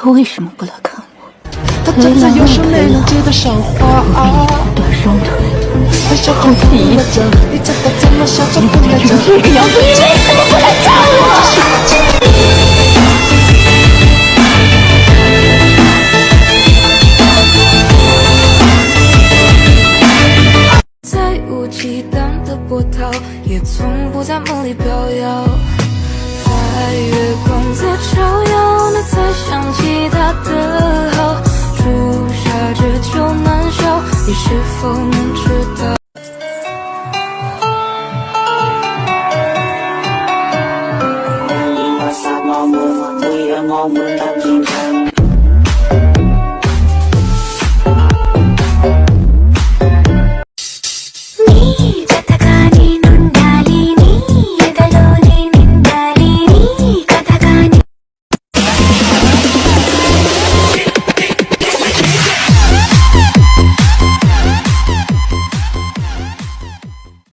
他为什么不来看我？他站在右手没能接得上话，断双腿，他笑着哭了着，你知道怎么笑着哭了着？这个样子，你为什么不来看我？再无忌惮的波涛，也从不在梦里飘摇。在月光在照耀，你才想起他的好。朱砂这酒难消，你是否能知道？你抹殺我們，會讓我們更堅強。